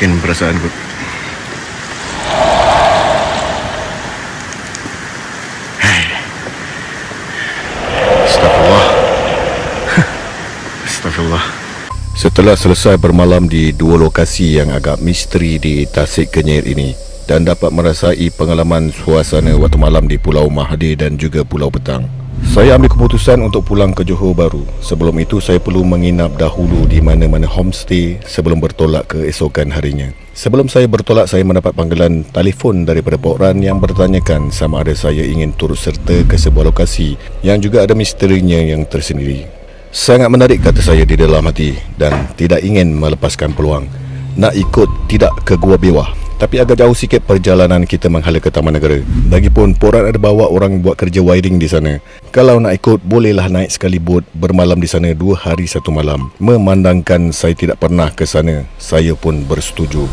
mungkin perasaanku. Astagfirullah. Astagfirullah. Setelah selesai bermalam di dua lokasi yang agak misteri di Tasik Kenyir ini dan dapat merasai pengalaman suasana waktu malam di Pulau Mahdi dan juga Pulau Betang, saya ambil keputusan untuk pulang ke Johor Bahru. Sebelum itu saya perlu menginap dahulu di mana-mana homestay sebelum bertolak ke esokan harinya. Sebelum saya bertolak, saya mendapat panggilan telefon daripada Pok Ran yang bertanyakan sama ada saya ingin turut serta ke sebuah lokasi yang juga ada misterinya yang tersendiri. Sangat menarik, kata saya di dalam hati, dan tidak ingin melepaskan peluang. Nak ikut tidak ke Gua Bewah, tapi agak jauh sikit perjalanan kita menghala ke Taman Negara. Lagipun Pok Ran ada bawa orang buat kerja wiring di sana. Kalau nak ikut, bolehlah naik sekali bot bermalam di sana 2 hari 1 malam. Memandangkan saya tidak pernah ke sana, saya pun bersetuju.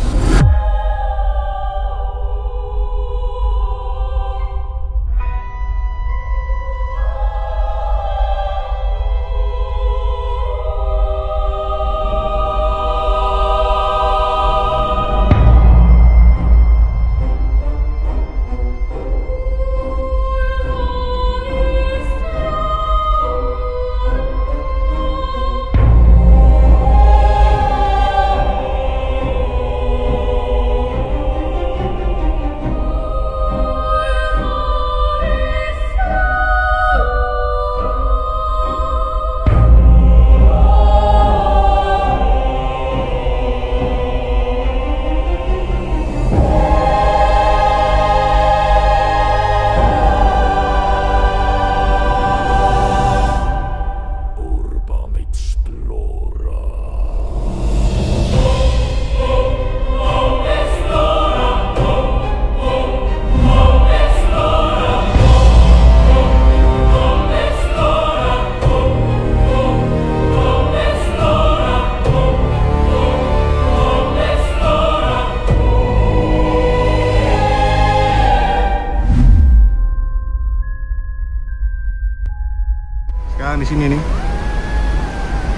Sekarang di sini ni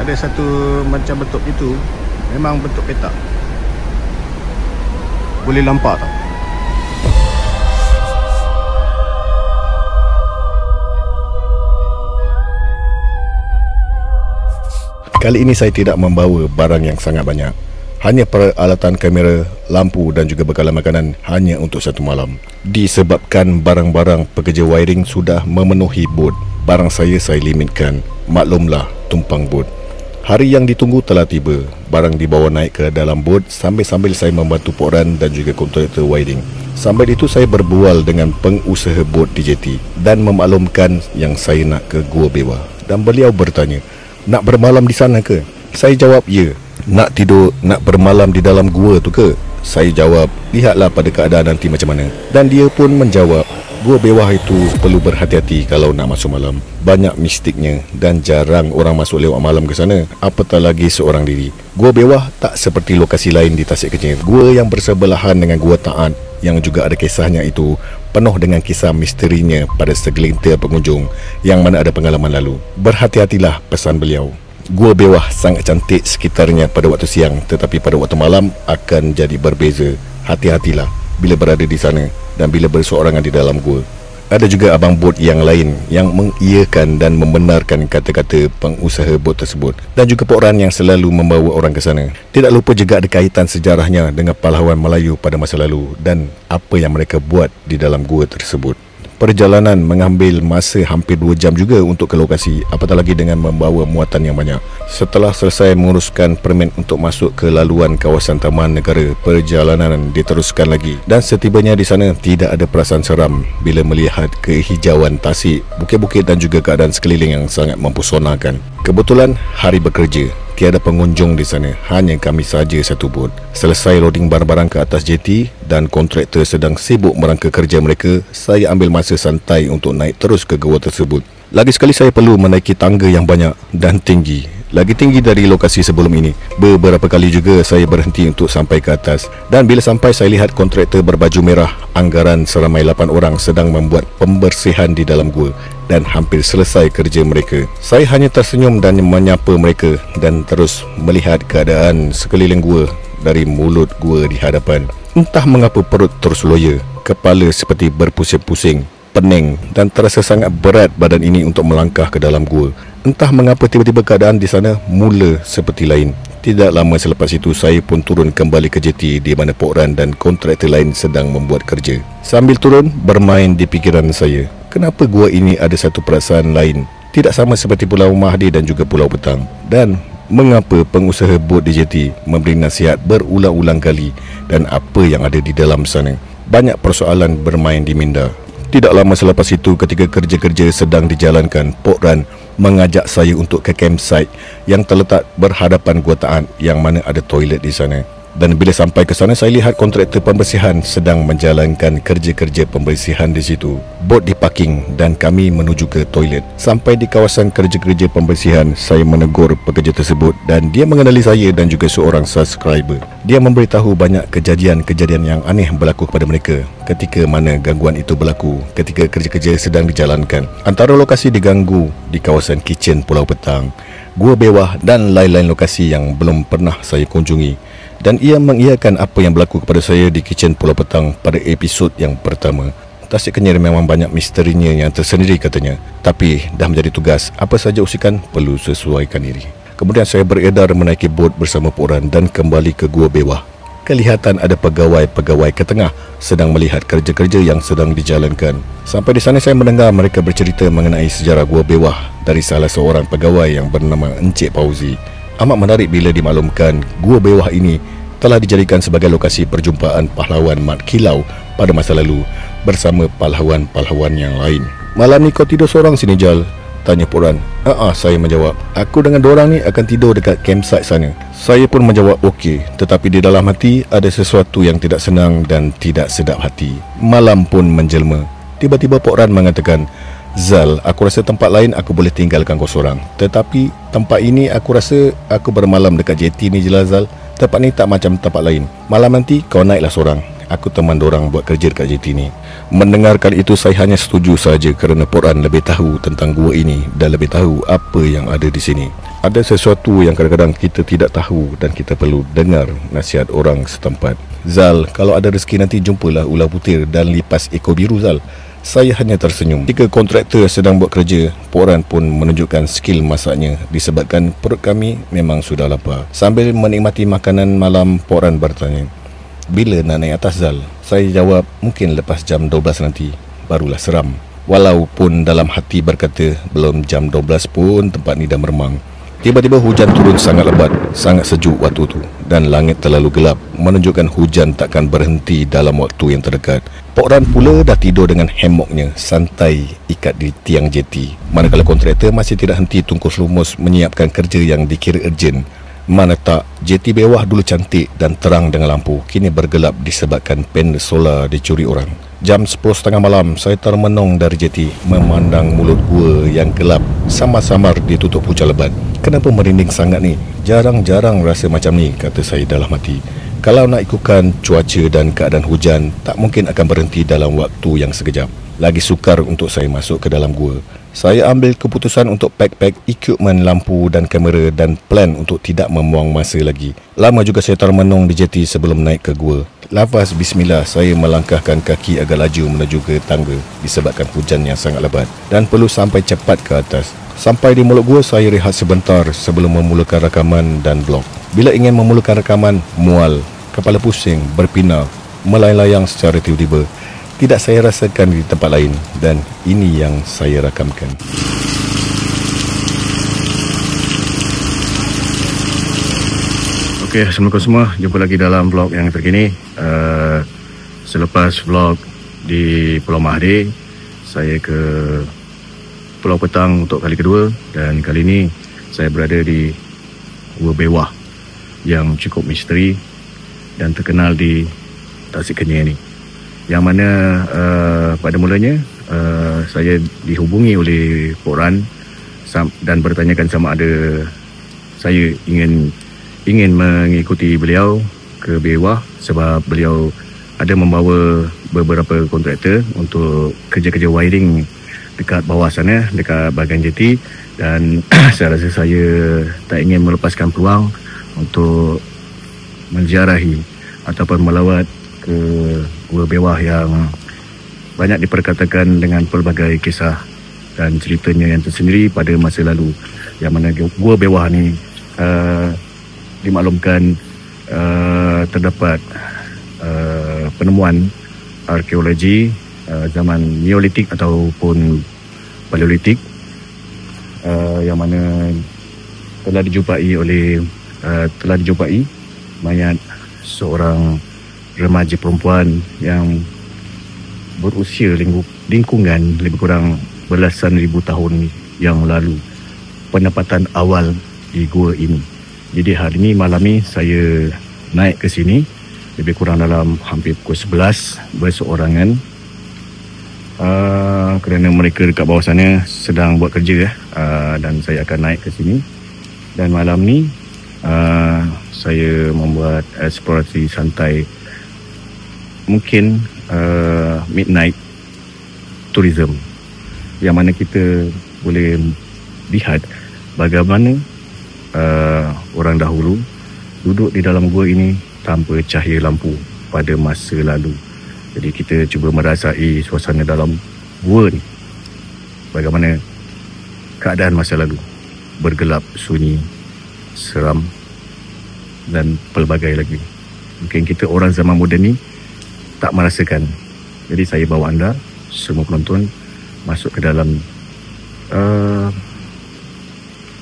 ada satu macam bentuk itu, memang bentuk petak. Boleh nampak tak? Kali ini saya tidak membawa barang yang sangat banyak. Hanya peralatan kamera, lampu dan juga bekalan makanan hanya untuk 1 malam. Disebabkan barang-barang pekerja wiring sudah memenuhi bot, barang saya limitkan. Maklumlah, tumpang bot. Hari yang ditunggu telah tiba. Barang dibawa naik ke dalam bot sambil-sambil saya membantu Pok Ran dan juga kontraktor wiring. Sambil itu saya berbual dengan pengusaha bot di jeti dan memaklumkan yang saya nak ke Gua Bewah. Dan beliau bertanya, nak bermalam di sana ke? Saya jawab, ya. Nak tidur, nak bermalam di dalam gua tu ke? Saya jawab, lihatlah pada keadaan nanti macam mana. Dan dia pun menjawab, Gua Bewah itu perlu berhati-hati kalau nak masuk malam. Banyak mistiknya dan jarang orang masuk lewat malam ke sana, apatah lagi seorang diri. Gua Bewah tak seperti lokasi lain di Tasik Kenyir. Gua yang bersebelahan dengan Gua Taat yang juga ada kisahnya itu penuh dengan kisah misterinya pada segelintir pengunjung yang mana ada pengalaman lalu. Berhati-hatilah, pesan beliau. Gua Bewah sangat cantik sekitarnya pada waktu siang, tetapi pada waktu malam akan jadi berbeza. Hati-hatilah bila berada di sana dan bila berseorangan di dalam gua. Ada juga abang bot yang lain yang mengiyakan dan membenarkan kata-kata pengusaha bot tersebut, dan juga Pok Ran yang selalu membawa orang ke sana. Tidak lupa juga ada kaitan sejarahnya dengan pahlawan Melayu pada masa lalu dan apa yang mereka buat di dalam gua tersebut. Perjalanan mengambil masa hampir 2 jam juga untuk ke lokasi, apatah lagi dengan membawa muatan yang banyak. Setelah selesai menguruskan permit untuk masuk ke laluan kawasan Taman Negara, perjalanan diteruskan lagi. Dan setibanya di sana tidak ada perasaan seram bila melihat kehijauan tasik, bukit-bukit dan juga keadaan sekeliling yang sangat mempesonakan. Kebetulan hari bekerja, tiada pengunjung di sana, hanya kami saja satu bot. Selesai loading barang-barang ke atas jeti dan kontraktor sedang sibuk merangka kerja mereka, saya ambil masa santai untuk naik terus ke gua tersebut. Lagi sekali saya perlu menaiki tangga yang banyak dan tinggi, lagi tinggi dari lokasi sebelum ini. Beberapa kali juga saya berhenti untuk sampai ke atas, dan bila sampai saya lihat kontraktor berbaju merah anggaran seramai 8 orang sedang membuat pembersihan di dalam gua dan hampir selesai kerja mereka. Saya hanya tersenyum dan menyapa mereka dan terus melihat keadaan sekeliling gua dari mulut gua di hadapan. Entah mengapa perut terus loya, kepala seperti berpusing-pusing, pening dan terasa sangat berat badan ini untuk melangkah ke dalam gua. Entah mengapa tiba-tiba keadaan di sana mula seperti lain. Tidak lama selepas itu saya pun turun kembali ke jeti di mana Pok Ran dan kontraktor lain sedang membuat kerja. Sambil turun, bermain di fikiran saya, kenapa gua ini ada satu perasaan lain, tidak sama seperti Pulau Mahdi dan juga Pulau Petang. Dan mengapa pengusaha bot di jeti memberi nasihat berulang-ulang kali dan apa yang ada di dalam sana. Banyak persoalan bermain di minda. Tidak lama selepas itu, ketika kerja-kerja sedang dijalankan, Pok Ran mengajak saya untuk ke campsite yang terletak berhadapan Gua Taat yang mana ada toilet di sana. Dan bila sampai ke sana, saya lihat kontraktor pembersihan sedang menjalankan kerja-kerja pembersihan di situ. Bot diparking dan kami menuju ke toilet. Sampai di kawasan kerja-kerja pembersihan, saya menegur pekerja tersebut dan dia mengenali saya dan juga seorang subscriber. Dia memberitahu banyak kejadian-kejadian yang aneh berlaku kepada mereka ketika mana gangguan itu berlaku ketika kerja-kerja sedang dijalankan. Antara lokasi diganggu di kawasan kitchen Pulau Petang, Gua Bewah dan lain-lain lokasi yang belum pernah saya kunjungi. Dan ia mengiyakan apa yang berlaku kepada saya di kitchen Pulau Petang pada episod yang pertama. Tasik Kenyir memang banyak misterinya yang tersendiri katanya. Tapi dah menjadi tugas, apa saja usikan perlu sesuaikan diri. Kemudian saya beredar menaiki bot bersama Pok Ran dan kembali ke Gua Bewah. Kelihatan ada pegawai-pegawai ke tengah sedang melihat kerja-kerja yang sedang dijalankan. Sampai di sana saya mendengar mereka bercerita mengenai sejarah Gua Bewah dari salah seorang pegawai yang bernama Encik Fauzi. Amat menarik bila dimaklumkan Gua Bewah ini telah dijadikan sebagai lokasi perjumpaan pahlawan Mat Kilau pada masa lalu bersama pahlawan-pahlawan yang lain. Malam ni kau tidur seorang sini, Jal? Tanya Pok Ran. Saya menjawab. Aku dengan dorang ni akan tidur dekat campsite sana. Saya pun menjawab okey, tetapi di dalam hati ada sesuatu yang tidak senang dan tidak sedap hati. Malam pun menjelma. Tiba-tiba Pok Ran mengatakan, Zal, aku rasa tempat lain aku boleh tinggalkan kau seorang. Tetapi tempat ini aku rasa aku bermalam dekat jeti ni je lah, Zal. Tempat ni tak macam tempat lain. Malam nanti kau naiklah seorang. Aku teman dorang buat kerja dekat jeti ni. Mendengarkan itu saya hanya setuju saja kerana Pok Ran lebih tahu tentang gua ini dan lebih tahu apa yang ada di sini. Ada sesuatu yang kadang-kadang kita tidak tahu dan kita perlu dengar nasihat orang setempat. Zal, kalau ada rezeki nanti jumpalah ular putir dan lipas ekor biru, Zal. Saya hanya tersenyum. Ketika kontraktor sedang buat kerja, Pok Ran pun menunjukkan skill masaknya disebabkan perut kami memang sudah lapar. Sambil menikmati makanan malam, Pok Ran bertanya, bila nak naik atas, Zal? Saya jawab, mungkin lepas jam 12 nanti. Barulah seram. Walaupun dalam hati berkata, belum jam 12 pun tempat ni dah meremang. Tiba-tiba hujan turun sangat lebat, sangat sejuk waktu tu, dan langit terlalu gelap menunjukkan hujan takkan berhenti dalam waktu yang terdekat. Pok Ran pula dah tidur dengan hammocknya santai ikat di tiang jeti, manakala kontraktor masih tidak henti tungkus lumus menyiapkan kerja yang dikira urgent. Mana tak, jeti Bewah dulu cantik dan terang dengan lampu, kini bergelap disebabkan panel solar dicuri orang. Jam 10.30 malam, saya termenung dari jeti memandang mulut gua yang gelap samar-samar ditutup hujan lebat. Kenapa merinding sangat ni? Jarang-jarang rasa macam ni, kata saya dalam hati. Kalau nak ikutkan cuaca dan keadaan hujan, tak mungkin akan berhenti dalam waktu yang sekejap. Lagi sukar untuk saya masuk ke dalam gua. Saya ambil keputusan untuk pack equipment lampu dan kamera dan plan untuk tidak membuang masa lagi. Lama juga saya termenung di jeti sebelum naik ke gua. Lafaz bismillah, saya melangkahkan kaki agak laju menuju ke tangga disebabkan hujan yang sangat lebat dan perlu sampai cepat ke atas. Sampai di mulut gua, saya rehat sebentar sebelum memulakan rakaman dan vlog. Bila ingin memulakan rakaman, mual, kepala pusing, berpinah, melayang-layang secara tiba-tiba. Tidak saya rasakan di tempat lain dan ini yang saya rakamkan. Okey, Assalamualaikum semua. Jumpa lagi dalam vlog yang terkini. Selepas vlog di Pulau Mahdi, saya ke Pulau Petang untuk kali kedua. Dan kali ini saya berada di Gua Bewah yang cukup misteri dan terkenal di Tasik Kenyir ni. Yang mana pada mulanya saya dihubungi oleh Pok Ran dan bertanyakan sama ada saya ingin mengikuti beliau ke Bewah sebab beliau ada membawa beberapa kontraktor untuk kerja-kerja wiring dekat bawah sana, dekat bahagian jeti. Dan saya rasa saya tak ingin melepaskan peluang untuk menziarahi ataupun melawat ke Gua Bewah yang banyak diperkatakan dengan pelbagai kisah dan ceritanya yang tersendiri pada masa lalu, yang mana Gua Bewah ni dimaklumkan terdapat penemuan arkeologi zaman Neolitik ataupun Paleolitik, yang mana telah dijumpai mayat seorang remaja perempuan yang berusia lingkungan lebih kurang belasan ribu tahun yang lalu. Pendapatan awal di gua ini. Jadi hari ini, malam ni saya naik ke sini lebih kurang dalam hampir pukul 11 berseorangan, kerana mereka dekat bawah sana sedang buat kerja dan saya akan naik ke sini. Dan malam ni saya membuat eksplorasi santai, mungkin midnight tourism, yang mana kita boleh lihat bagaimana orang dahulu duduk di dalam gua ini tanpa cahaya lampu pada masa lalu. Jadi kita cuba merasai suasana dalam gua ni, bagaimana keadaan masa lalu, bergelap, sunyi, seram dan pelbagai lagi. Mungkin kita orang zaman moden ni tak merasakan. Jadi saya bawa anda semua penonton masuk ke dalam.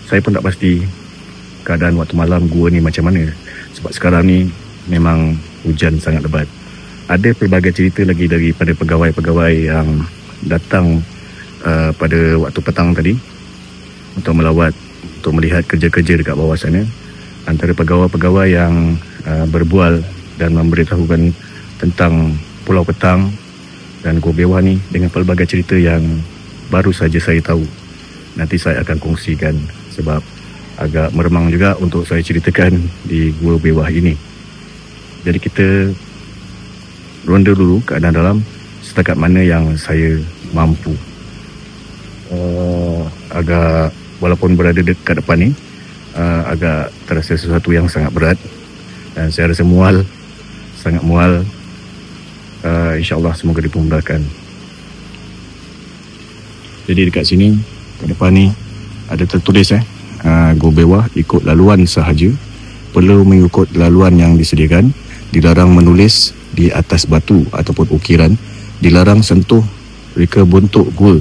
Saya pun tak pasti keadaan waktu malam gua ni macam mana, sebab sekarang ni memang hujan sangat lebat. Ada pelbagai cerita lagi daripada pegawai-pegawai yang datang pada waktu petang tadi untuk melawat, untuk melihat kerja-kerja dekat bawah sana. Antara pegawai-pegawai yang berbual dan memberitahukan tentang Pulau Petang dan Gua Bewah ni dengan pelbagai cerita yang baru saja saya tahu. Nanti saya akan kongsikan, sebab agak meremang juga untuk saya ceritakan di Gua Bewah ini. Jadi kita ronda dulu keadaan dalam setakat mana yang saya mampu. Agak, walaupun berada dekat depan ni, agak terasa sesuatu yang sangat berat dan saya rasa mual, sangat mual. InsyaAllah semoga dipermudahkan. Jadi dekat sini, kat depan ni ada tertulis Gua Bewah ikut laluan sahaja, perlu mengikut laluan yang disediakan, dilarang menulis di atas batu ataupun ukiran, dilarang sentuh reka bentuk gua,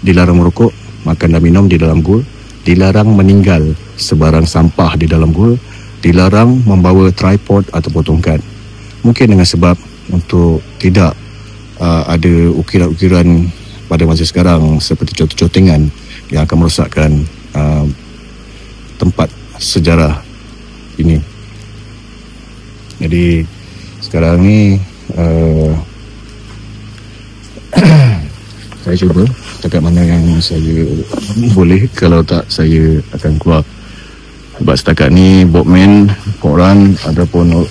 dilarang merokok, makan dan minum di dalam gua, dilarang meninggal sebarang sampah di dalam gua, dilarang membawa tripod ataupun tongkat. Mungkin dengan sebab untuk tidak ada ukiran-ukiran pada masa sekarang seperti cotengan yang akan merosakkan tempat sejarah ini. Jadi sekarang ni saya cuba setakat mana yang saya boleh. Kalau tak, saya akan keluar. Sebab setakat ni boatman, koran ataupun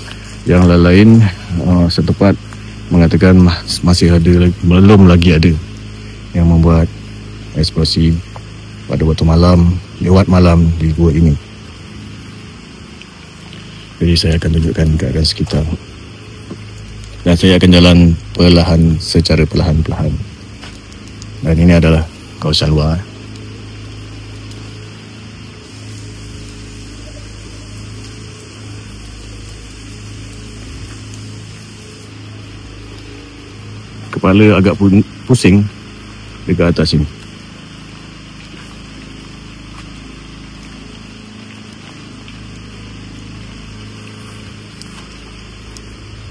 yang lain-lain setempat mengatakan masih ada, belum lagi ada yang membuat eksplorasi pada waktu malam, lewat malam di gua ini. Jadi saya akan tunjukkan keadaan sekitar. Dan saya akan jalan perlahan, secara perlahan-perlahan. Dan ini adalah kawasan luar. Kepala agak pusing dekat atas ini.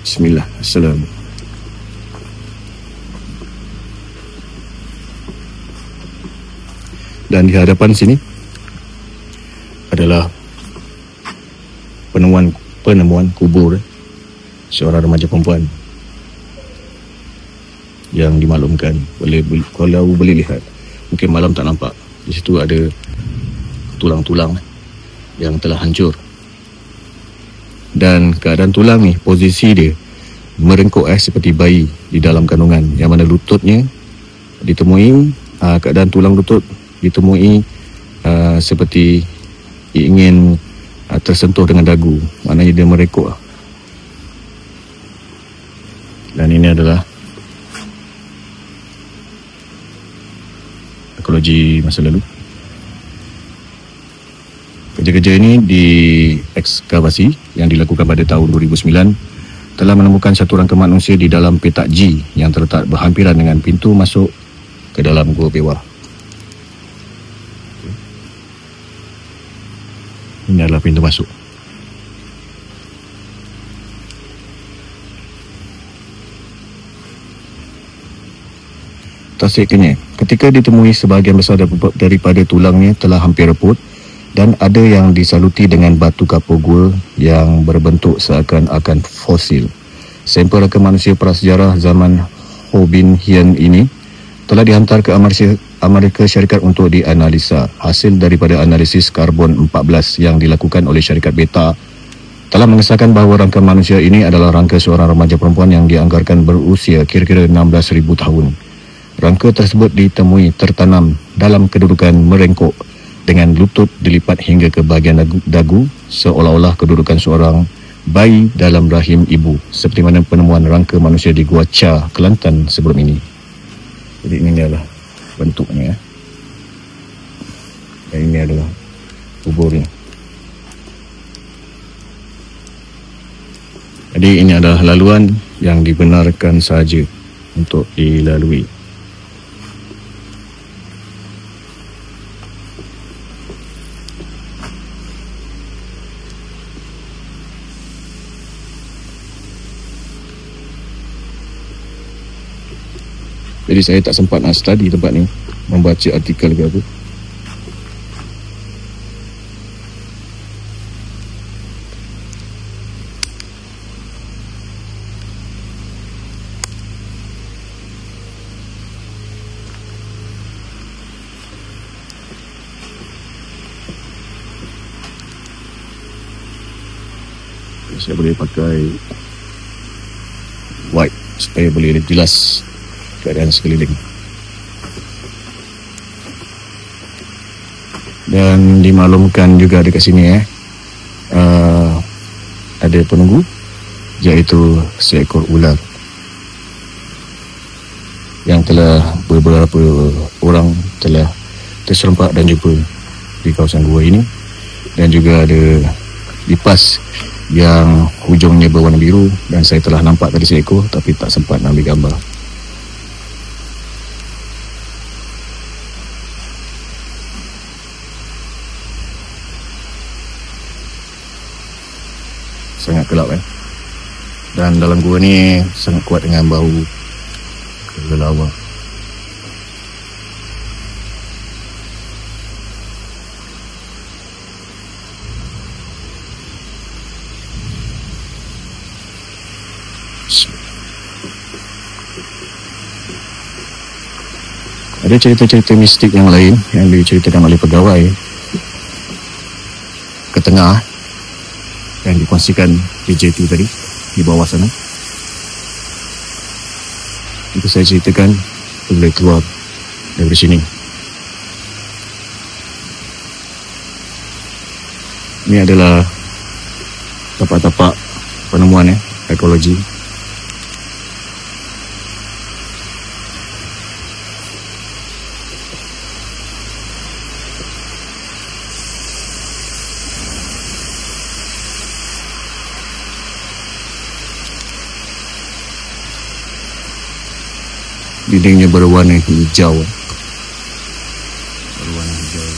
Bismillah. Assalamualaikum. Dan di hadapan sini adalah penemuan kubur seorang remaja perempuan yang dimaklumkan, kalau boleh lihat, mungkin malam tak nampak, di situ ada tulang-tulang yang telah hancur. Dan keadaan tulang ni, posisi dia merengkuk seperti bayi di dalam kandungan, yang mana lututnya ditemui, keadaan tulang lutut ditemui seperti ingin tersentuh dengan dagu, maknanya dia merekuk lah. Dan ini adalah ekologi masa lalu. Kerja-kerja ini di ekskavasi yang dilakukan pada tahun 2009 telah menemukan satu rangka manusia di dalam petak G yang terletak berhampiran dengan pintu masuk ke dalam Gua Bewa. Ini adalah pintu masuk. Tasik-kenyek. Ketika ditemui, sebahagian besar daripada tulangnya telah hampir reput dan ada yang disaluti dengan batu kapur gua yang berbentuk seakan-akan fosil. Sampel rangka manusia prasejarah zaman Ho Bin Hien ini telah dihantar ke Amerika Syarikat untuk dianalisa. Hasil daripada analisis karbon 14 yang dilakukan oleh syarikat Beta telah mengesahkan bahawa rangka manusia ini adalah rangka seorang remaja perempuan yang dianggarkan berusia kira-kira 16,000 tahun. Rangka tersebut ditemui tertanam dalam kedudukan merengkuk dengan lutut dilipat hingga ke bahagian dagu seolah-olah kedudukan seorang bayi dalam rahim ibu, seperti mana penemuan rangka manusia di Gua Cha, Kelantan sebelum ini. Jadi ini adalah bentuknya. Dan ini adalah kuburnya. Jadi ini adalah laluan yang dibenarkan sahaja untuk dilalui. Jadi saya tak sempat nak study tempat ni, membaca artikel ke apa. Saya boleh pakai white supaya boleh jelas keadaan sekeliling. Dan dimaklumkan juga dekat sini ada penunggu, iaitu seekor ular yang telah beberapa orang telah terserempak dan jumpa di kawasan gua ini. Dan juga ada lipas yang hujungnya berwarna biru, dan saya telah nampak tadi seekor tapi tak sempat nak ambil gambar. Sangat gelap dan dalam gua ni sangat kuat dengan bau kelelawar. Ada cerita-cerita mistik yang lain yang diceritakan oleh pegawai ke tengah yang dikongsikan PJ2 tadi di bawah sana. Itu saya ceritakan boleh keluar dari sini. Ini adalah tapak-tapak penemuan ekologi. Dindingnya berwarna hijau. Berwarna hijau.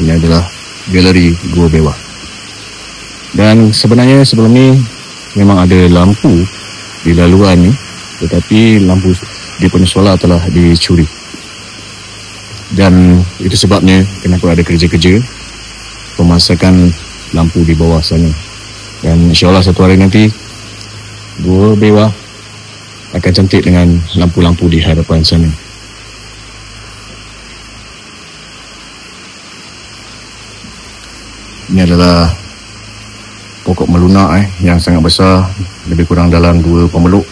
Ini adalah galeri Gua Bewa. Dan sebenarnya sebelum ni memang ada lampu di laluan ni, tetapi lampu di punya solar telah dicuri. Dan itu sebabnya kenapa ada kerja-kerja pemasakan lampu di bawah sana. Dan insyaAllah satu hari nanti Gua Bewa akan cantik dengan lampu-lampu di hadapan sana. Ini adalah pokok melunak yang sangat besar, lebih kurang dalam 2 pemeluk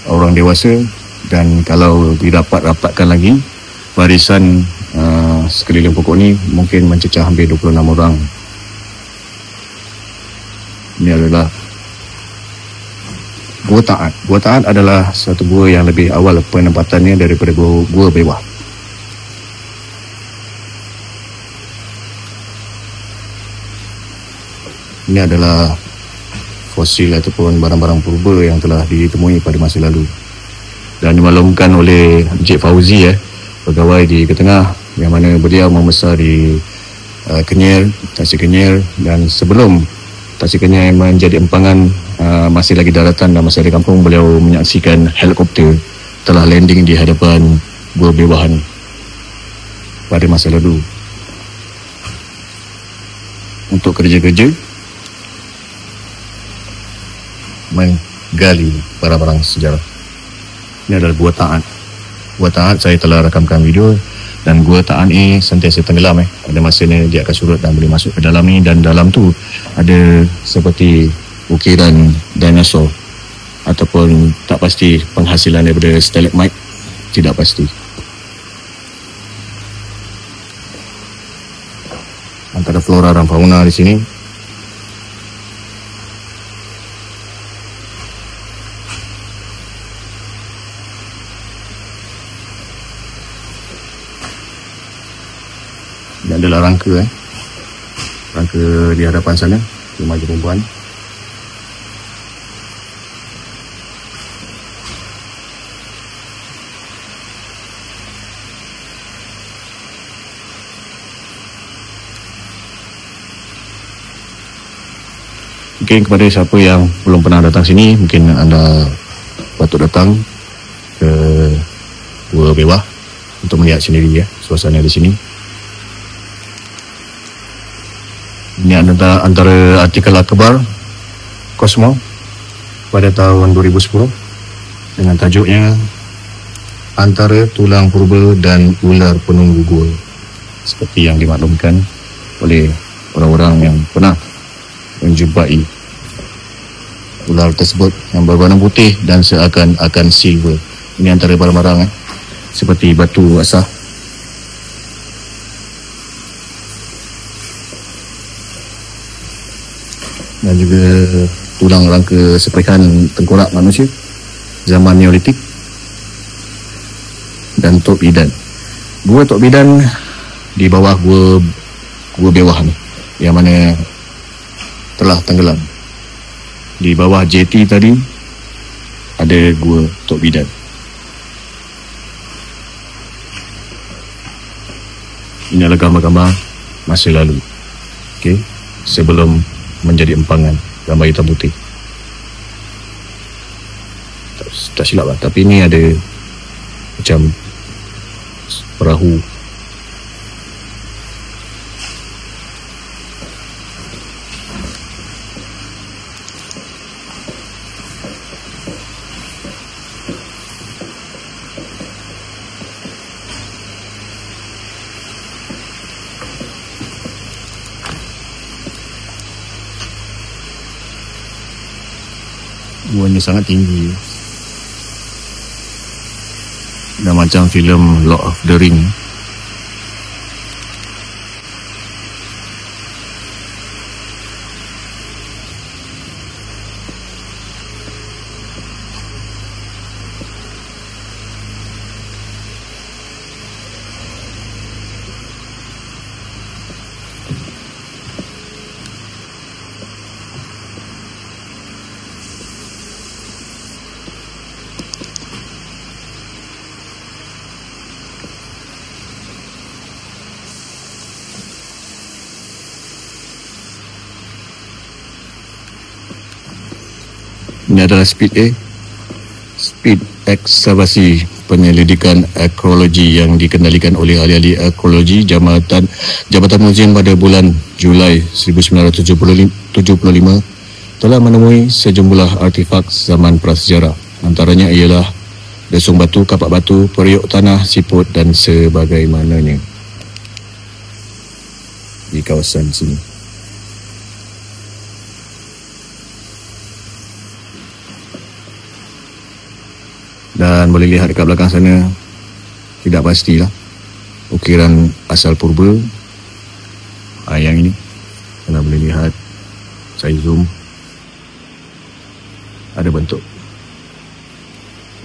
orang dewasa, dan kalau didapat rapatkan lagi barisan sekeliling pokok ni mungkin mencecah hampir 26 orang. Ini adalah Gua Taat. Gua Taat adalah satu gua yang lebih awal penempatannya daripada gua Bewah. Ini adalah fosil ataupun barang-barang purba yang telah ditemui pada masa lalu dan dimaklumkan oleh Encik Fauzi, pegawai di Ketengah, yang mana beliau membesar di Kenyir, Tasik Kenyir, dan sebelum Tasik Kenyir menjadi empangan, masih lagi daratan dan masih ada kampung, beliau menyaksikan helikopter telah landing di hadapan Gua Bewahan pada masa lalu untuk kerja-kerja menggali barang-barang sejarah. Ini adalah Gua Taat. Gua Taat saya telah rakamkan video, dan Gua Taat ni sentiasa tenggelam. Ada masanya dia akan surut dan boleh masuk ke dalam ni, dan dalam tu ada seperti ukiran dinosaur ataupun tak pasti penghasilan daripada stalagmite, tidak pasti. Antara flora dan fauna di sini. Ini adalah rangka rangka di hadapan sana, rumah perempuan. Mungkin kepada siapa yang belum pernah datang sini, mungkin anda patut datang ke Gua Bewah untuk melihat sendiri suasana di sini. Ini antara artikel akhbar Cosmo pada tahun 2010 dengan tajuknya Antara Tulang Purba dan Ular Penunggu Gua, seperti yang dimaklumkan oleh orang-orang yang pernah menjumpai ular tersebut yang berwarna putih dan seakan-akan silver. Ini antara barang-barang seperti batu asah, dan juga tulang rangka serpihan tengkorak manusia zaman Neolitik, dan Tok Bidan. Gua Tok Bidan di bawah Gua Bewah ni, yang mana telah tenggelam. Di bawah JT tadi ada Gua Tok Bidan. Ini adalah gambar-gambar masa lalu, sebelum menjadi empangan, gambar hitam putih. Tak silap lah, tapi ini ada macam perahu. Guanya sangat tinggi, dah macam filem Lord of the Ring. Ini adalah speed ekskavasi penyelidikan arkeologi yang dikendalikan oleh ahli-ahli arkeologi Jabatan Museum pada bulan Julai 1975 telah menemui sejumlah artifak zaman prasejarah. Antaranya ialah desung batu, kapak batu, periuk tanah, siput dan sebagaimananya di kawasan sini. Dan boleh lihat dekat belakang sana, tidak pastilah ukiran asal purba. Yang ini anda boleh lihat, saya zoom, ada bentuk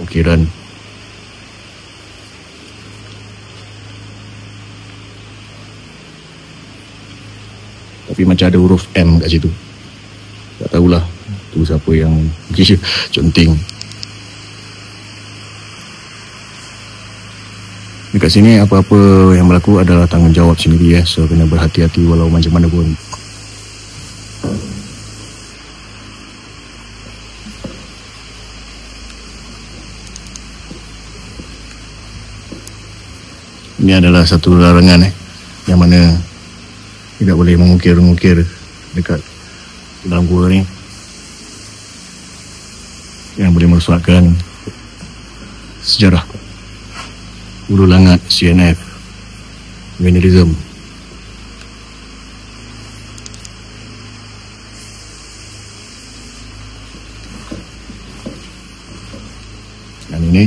ukiran tapi macam ada huruf M kat situ. Tak tahulah tu siapa yang conting. Dekat sini apa-apa yang berlaku adalah tanggungjawab sendiri so kena berhati-hati walau macam mana pun. Ini adalah satu larangan yang mana tidak boleh mengukir-ngukir dekat dalam gua ni, yang boleh merosakkan sejarah Ulu Langat CNF Vandalism. Dan ini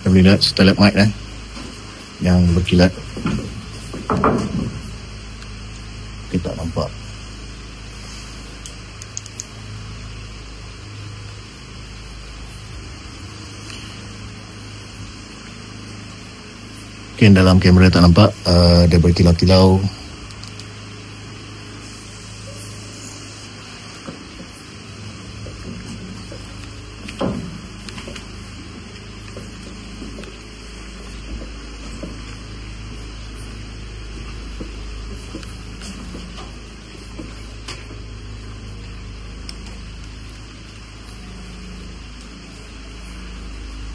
kita boleh lihat stalagmite yang berkilat. Kita tak nampak. Mungkin dalam kamera tak nampak, dia berkilau-kilau.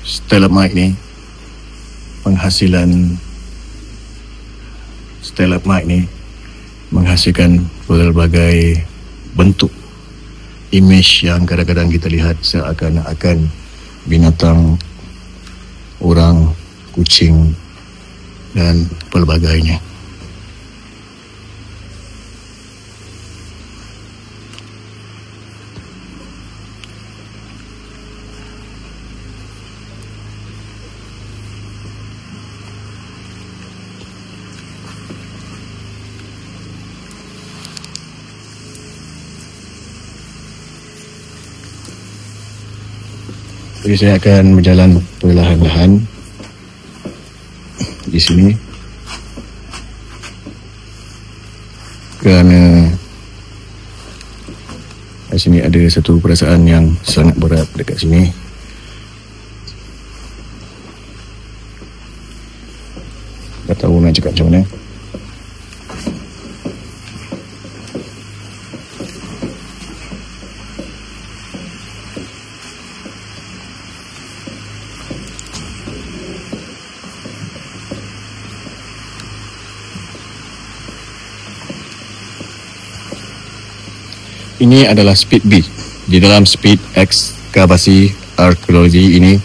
Stalagmite ni, penghasilan stalagmite ni menghasilkan pelbagai bentuk image yang kadang-kadang kita lihat seakan-akan binatang, orang, kucing dan pelbagainya. Jadi saya akan berjalan perlahan-lahan di sini kerana di sini ada satu perasaan yang sangat berat dekat sini. Tak tahu nak cakap macam mana. Ini adalah speed B. Di dalam speed ekskavasi arkeologi ini,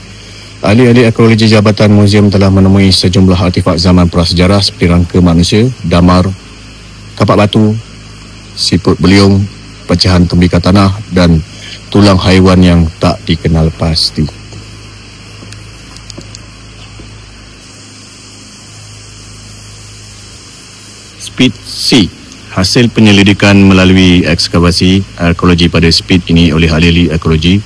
ahli-ahli arkeologi Jabatan Muzium telah menemui sejumlah artifak zaman prasejarah seperti rangka manusia, damar, kapak batu, siput beliung, pecahan tembikar tanah dan tulang haiwan yang tak dikenal pasti. Speed C. Hasil penyelidikan melalui ekskavasi arkeologi pada speed ini oleh ahli-ahli arkeologi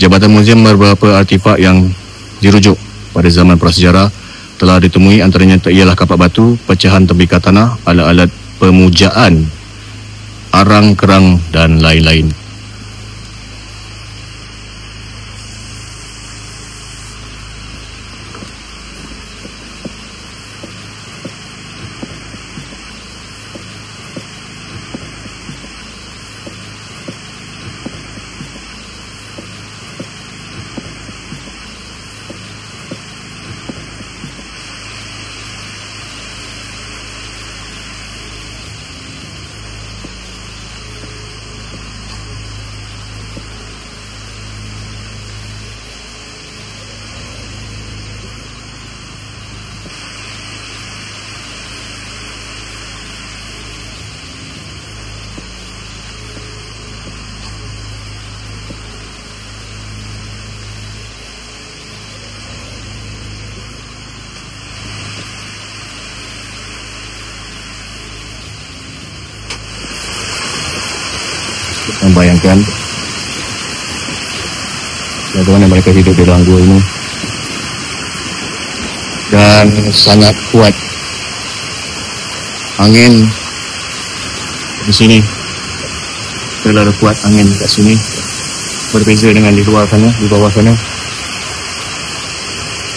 Jabatan Muzium, beberapa artifak yang dirujuk pada zaman prasejarah telah ditemui. Antaranya ialah kapak batu, pecahan tembikar tanah, alat-alat pemujaan, arang kerang dan lain-lain. membayangkan bagaimana mereka hidup di dalam gua ini, dan sangat kuat angin di sini, terlalu kuat angin kat sini, berbeza dengan di luar sana, di bawah sana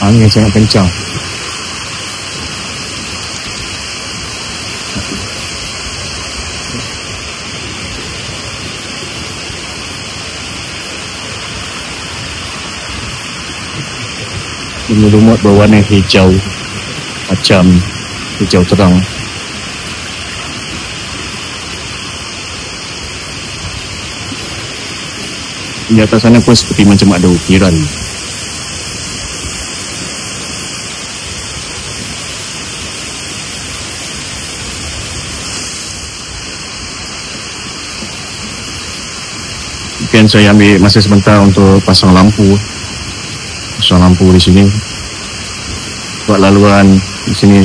angin yang sangat kencang. Lumut berwarna hijau, macam hijau terang. Di atas sana pun seperti macam ada ukiran. Mungkin saya ambil masa sebentar untuk pasang lampu di sini. Buat laluan di sini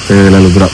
terlalu gelap.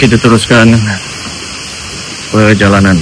Kita teruskan perjalanan.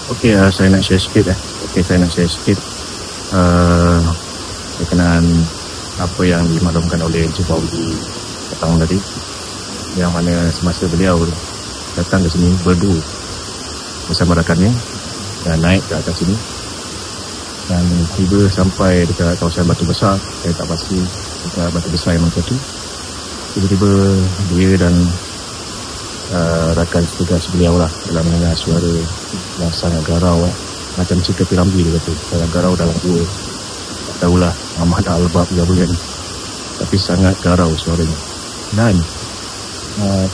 Okey, saya nak share sikit berkenaan apa yang dimaklumkan oleh Encik Fauzi petang tadi, yang mana semasa beliau datang ke sini berdua bersama rakannya dan naik ke atas sini dan tiba sampai dekat kawasan Batu Besar. Saya tak pasti dekat Batu Besar yang mana tu. Tiba-tiba dia dan rakan setugas beliau lah dalam mendengar suara yang sangat garau, macam cerita Piramli, dia kata sangat garau dalam gua. Tak tahulah Ahmad Albab ke apa kan, tapi sangat garau suaranya. Dan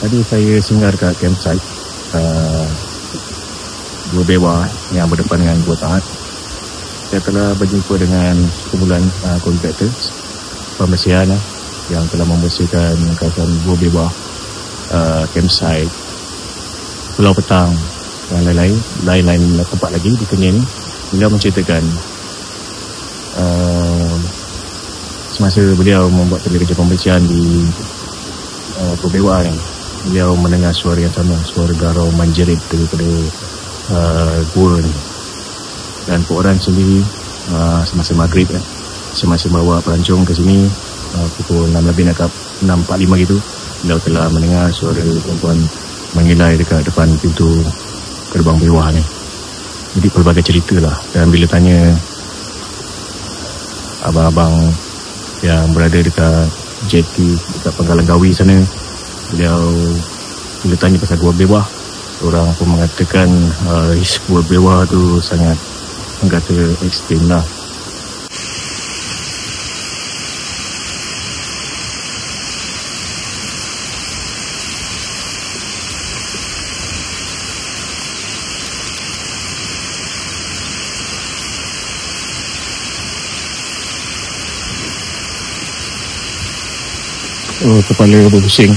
tadi saya singgah dekat campsite Gua Bewa yang berdepan dengan Gua Tahat. Saya telah berjumpa dengan sekumpulan kontraktor pembersihan yang telah membersihkan kawasan Gua Bewa, campsite, Pulau Petang dan lain-lain tempat lagi di Kenyir ni. Beliau menceritakan semasa beliau membuat kerja pembersihan di Gua Bewa ni, beliau mendengar suara yang sama, suara garau menjerit daripada gua ni. Dan Pok Ran sendiri semasa maghrib semasa bawa pelancong ke sini pukul 6 lebih nak 6.45 gitu, beliau telah mendengar suara perempuan mengilai dekat depan pintu gerbang bawah ni. Jadi pelbagai cerita lah. Dan bila tanya abang-abang yang berada dekat jeti dekat Penggalan Gawi sana, beliau bila tanya pasal Gua Bewa, orang pun mengatakan Gua Bewa tu sangat kata ekstrim lah. Kepala berpusing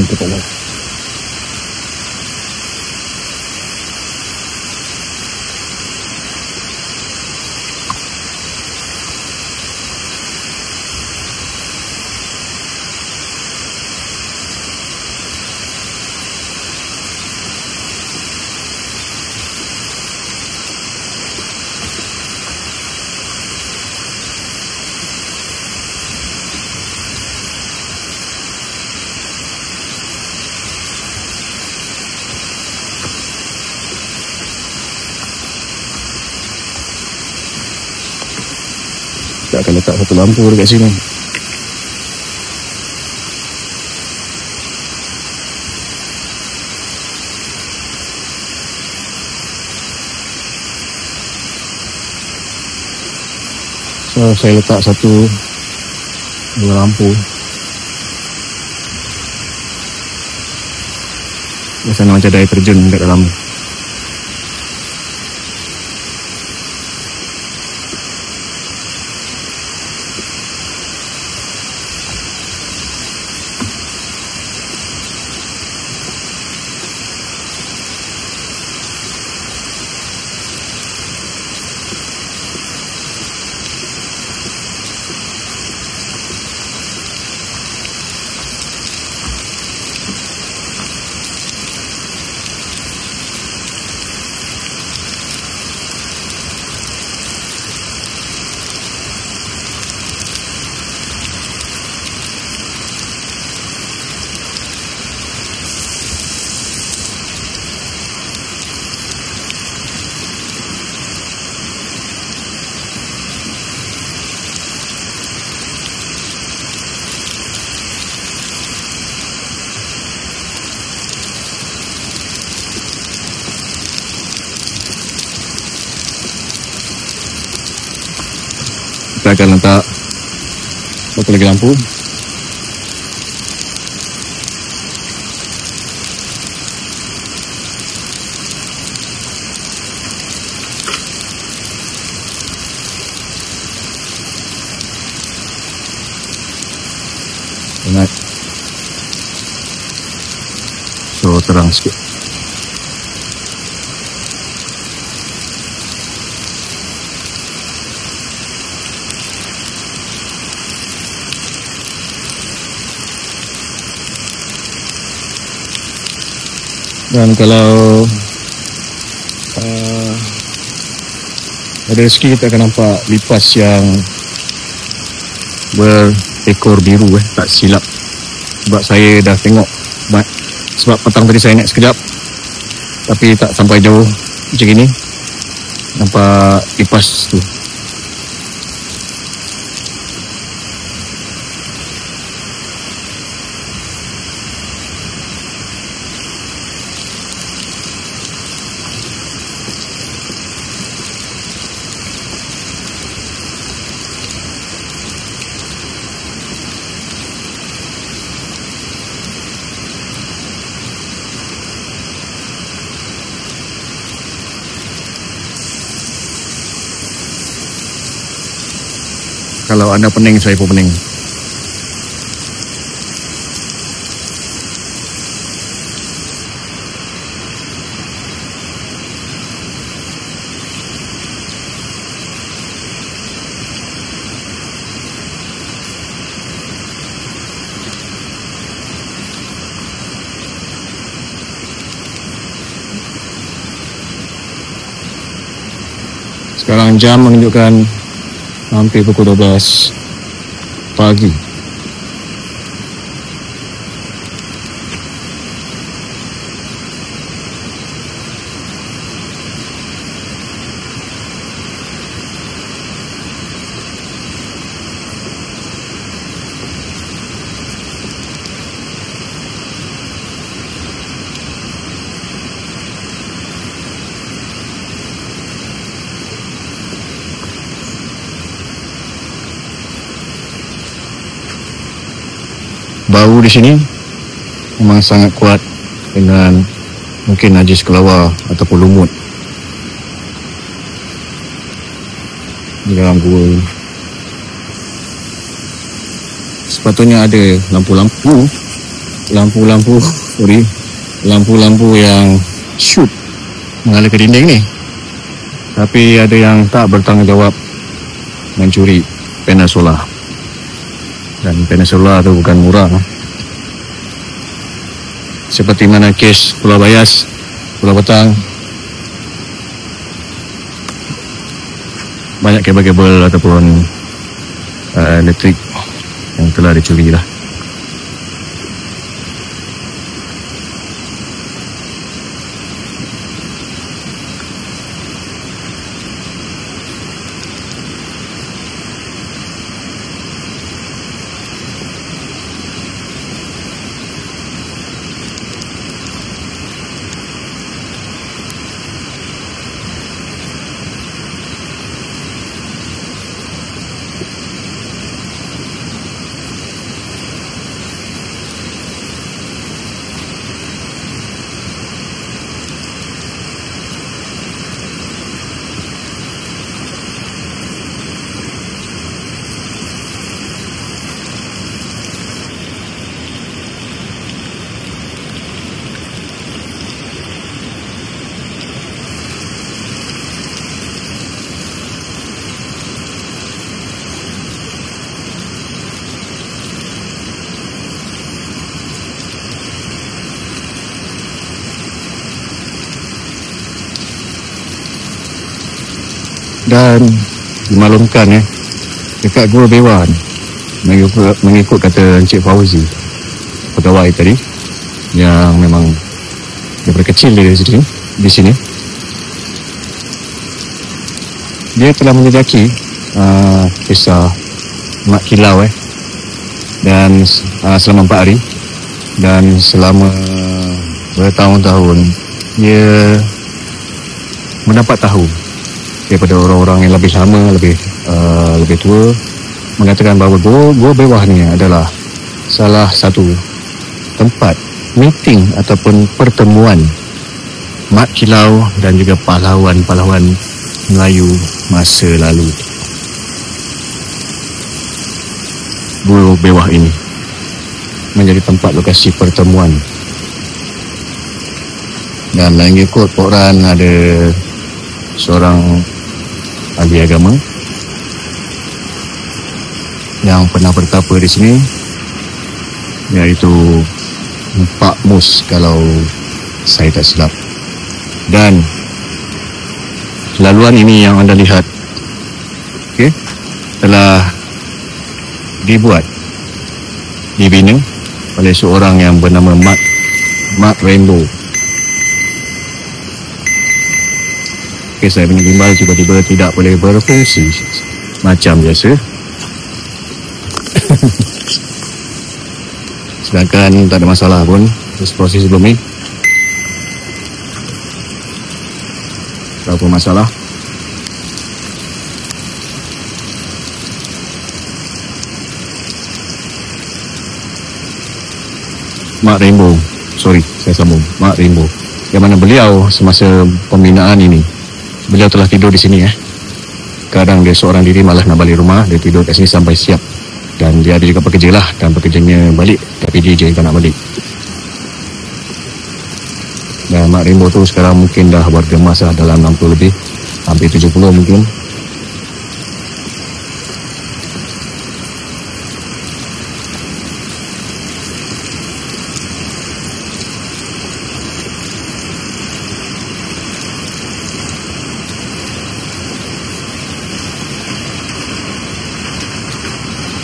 kepala. Kita akan letak satu lampu dekat sini. So, saya letak dua lampu. Biasanya macam ada air terjun dekat dalam. Kita akan letak satu lagi lampu. Ingat, so terang sikit. Dan kalau ada rezeki, kita akan nampak lipas yang berekor biru, tak silap. Sebab saya dah tengok, sebab petang tadi saya naik sekejap tapi tak sampai jauh macam ini, nampak lipas tu. Kalau anda pening, saya pun pening. Sekarang jam menunjukkan hampir pukul 12 pagi. Bau di sini memang sangat kuat dengan mungkin najis kelawar ataupun lumut di dalam gua. Sepatutnya ada lampu-lampu yang shoot mengalir ke dinding ni, tapi ada yang tak bertanggungjawab mencuri panel solar. Dan panel solar tu bukan murah. Seperti mana kes Pulau Bayas, Pulau Betang, banyak kabel-kabel ataupun elektrik yang telah dicuri lah. Dan dimaklumkan dekat Gua Bewa ni, mengikut kata Encik Fauzi, pegawai tadi yang memang daripada kecil dia di sini, dia telah menjejaki kisah mak kilau dan selama 4 hari, dan selama bertahun-tahun dia mendapat tahu daripada orang-orang yang lebih lama, lebih tua, mengatakan bahawa Gua Bewah ni adalah salah satu tempat meeting ataupun pertemuan mak kilau dan juga pahlawan-pahlawan Melayu masa lalu. Gua Bewah ini menjadi tempat lokasi pertemuan. Dan mengikut koran, ada seorang ahli agama yang pernah bertapa di sini, iaitu Pak Mus kalau saya tak silap. Dan laluan ini yang anda lihat, okey, telah dibina oleh seorang yang bernama Mark Rainbow. Okey, saya punya gimbal tiba-tiba tidak boleh berfungsi macam biasa. Sedangkan tak ada masalah pun proses sebelum ni. Tak apa masalah. Mark Rainbow, sorry saya sambung, Mark Rainbow, yang mana beliau semasa pembinaan ini beliau telah tidur di sini. Kadang dia seorang diri malah nak balik rumah, dia tidur kat sini sampai siap. Dan dia ada juga pekerja lah, dan pekerjanya balik, tapi dia je tak nak balik. Dan Mark Rainbow tu sekarang mungkin dah bergemas lah, dalam 60 lebih, hampir 70 mungkin.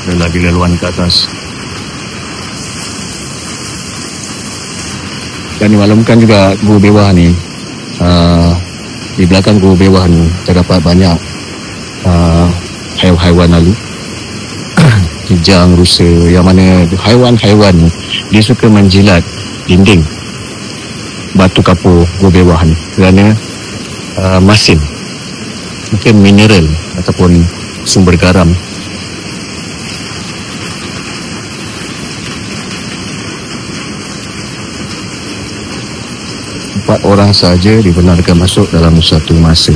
Dan lagi laluan ke atas. Dan dimaklumkan juga gua bewah ni, di belakang gua bewah ni terdapat banyak haiwan lalu, kijang, rusa, yang mana haiwan-haiwan ni dia suka menjilat dinding batu kapur gua bewah ni kerana masin, mungkin mineral ataupun sumber garam. Empat orang sahaja dibenarkan masuk dalam satu masa.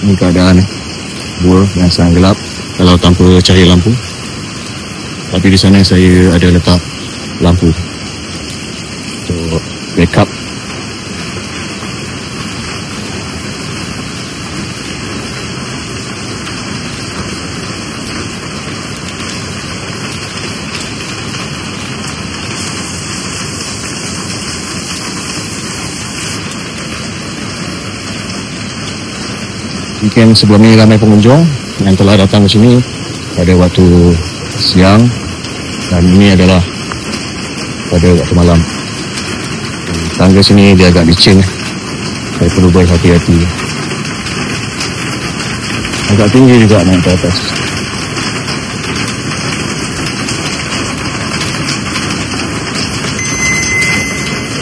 Ini keadaan gua yang sangat gelap kalau tanpa cahaya lampu. Tapi di sana saya ada letak lampu untuk backup. Mungkin sebelum ini ramai pengunjung yang telah datang ke sini pada waktu siang, dan ini adalah pada waktu malam. Tangga sini dia agak licin, saya perlu berhati-hati. Agak tinggi juga naik ke atas.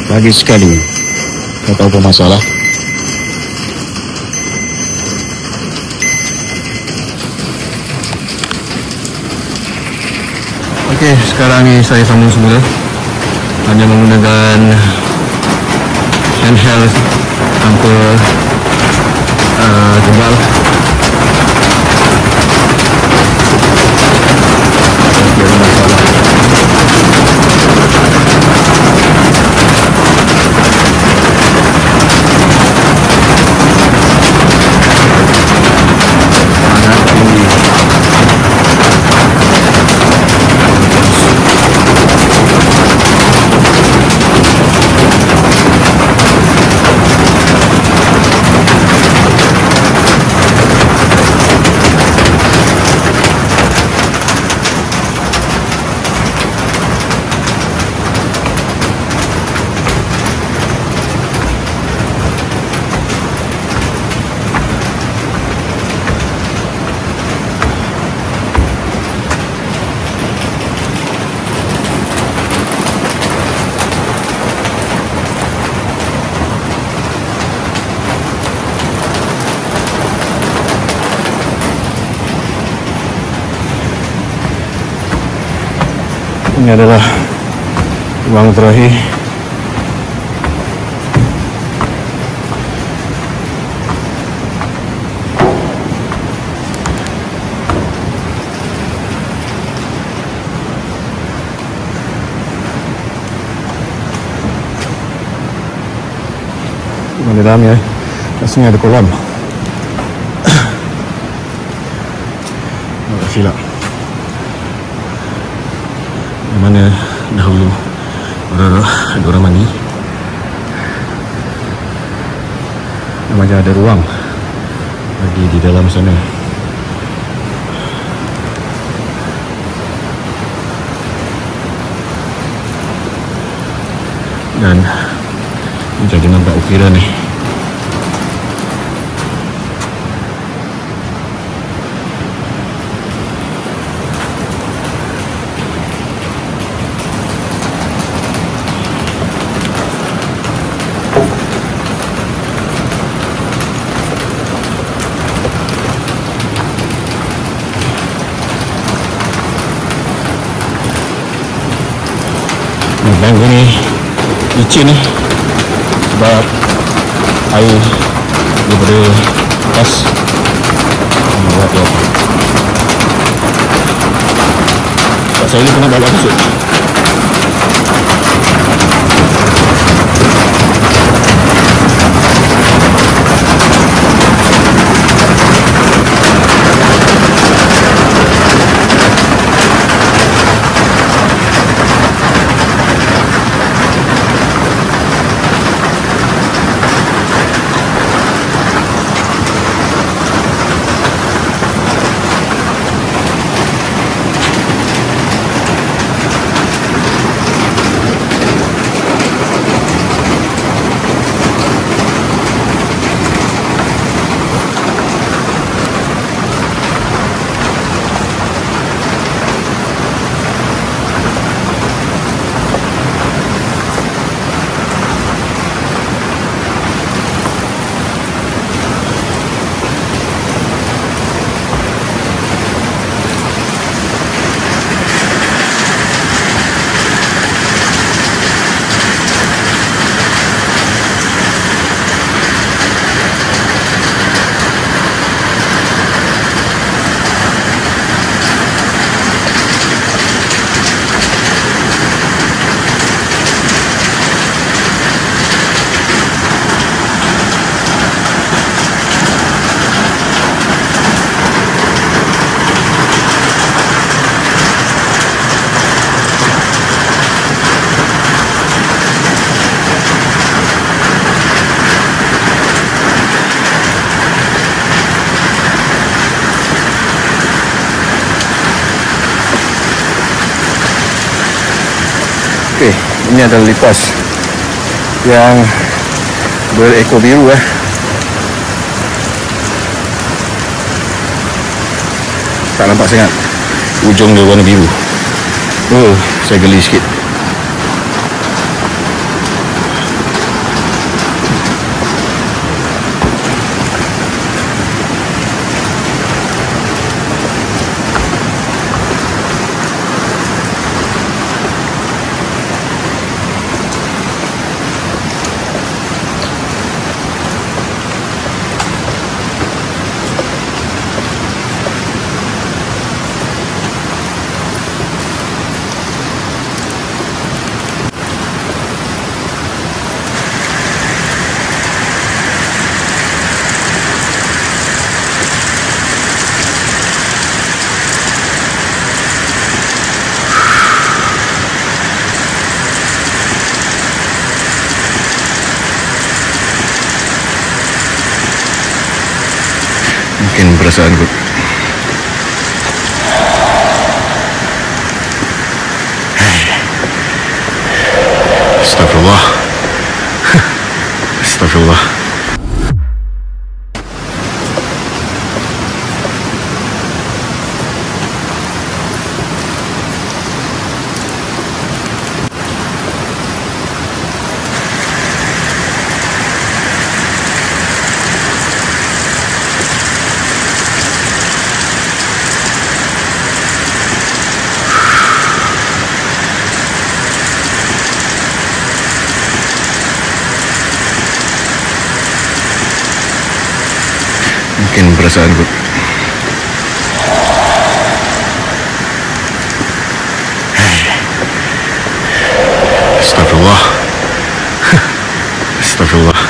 Lagi sekali, tak tahu apa masalah. Okey, sekarang ni saya sambung semula hanya menggunakan handheld tanpa gimbal. Ini adalah ruang terakhir. Di dalamnya, kat sini ada kolam. silap. Mana dahulu ada orang mandi. Macam ada ruang lagi di dalam sana. Dan jadi nampak ukiran ni. Bangku ni licin ni sebab air daripada atas membuat dia. Tak, saya ni pernah bawa kasut. Okey, ini adalah lipas yang berekor biru Tak nampak sangat ujung dia warna biru. Saya geli sikit. Mungkin perasaanku. Astagfirullah. Astagfirullah. Mungkin perasaanku. Astagfirullah. Astagfirullah.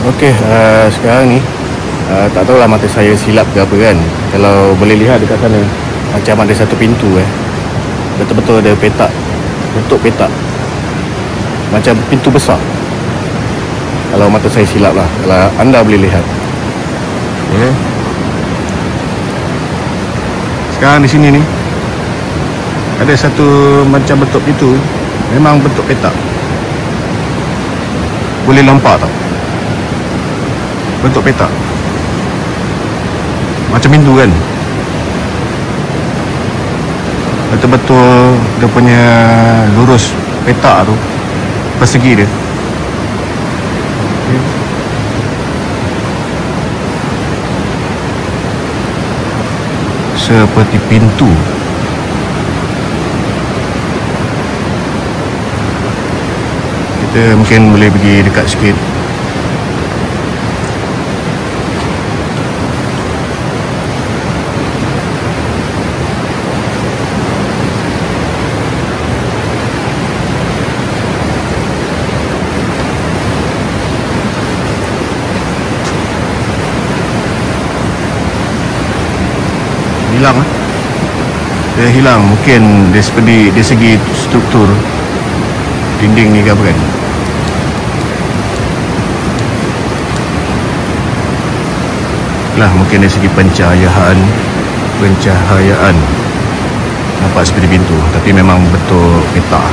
Okey, sekarang ni tak tahulah mata saya silap ke apa kan. Kalau boleh lihat dekat sana, macam ada satu pintu betul-betul ada petak, bentuk petak macam pintu besar. Kalau mata saya silap lah, kalau anda boleh lihat. Sekarang di sini ni ada satu macam bentuk pintu, memang bentuk petak. Boleh lompat tau. Bentuk petak macam pintu kan. Betul-betul dia punya lurus petak tu, persegi dia. Seperti pintu. Kita mungkin boleh pergi dekat sikit. Hilang dia hilang, mungkin dari segi struktur dinding ni ke apa kan. Lah mungkin dari segi pencahayaan nampak seperti pintu, tapi memang betul petak.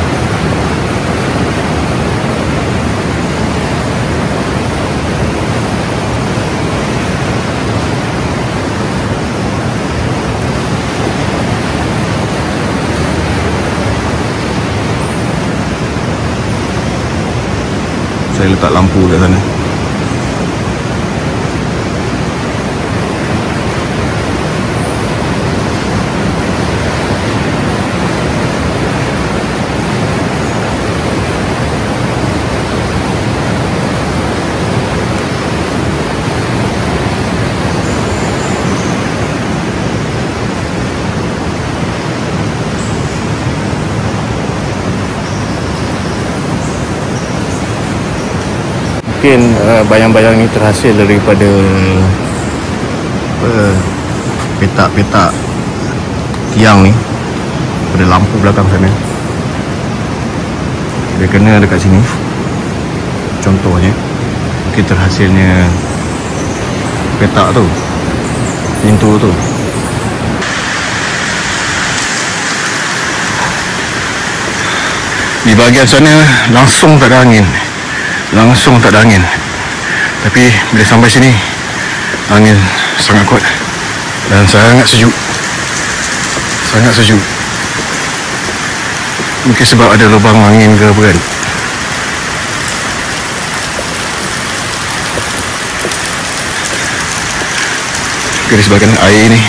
Saya letak lampu kat sana. Mungkin bayang-bayang ni terhasil daripada petak-petak tiang ni pada lampu belakang sana. Dia kena dekat sini. Contohnya mungkin terhasilnya petak tu, pintu tu. Di bahagian sana langsung tak ada angin. Tapi bila sampai sini, angin sangat kuat dan sangat sejuk. Mungkin sebab ada lubang angin ke apa kan. Di sebahagian air ni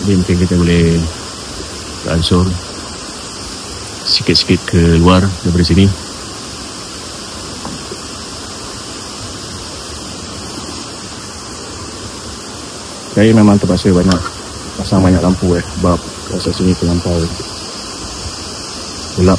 Jadi mungkin kita boleh beransur sikit-sikit keluar daripada sini. Saya memang terpaksa pasang banyak lampu sebab rasa sini terlampau gelap.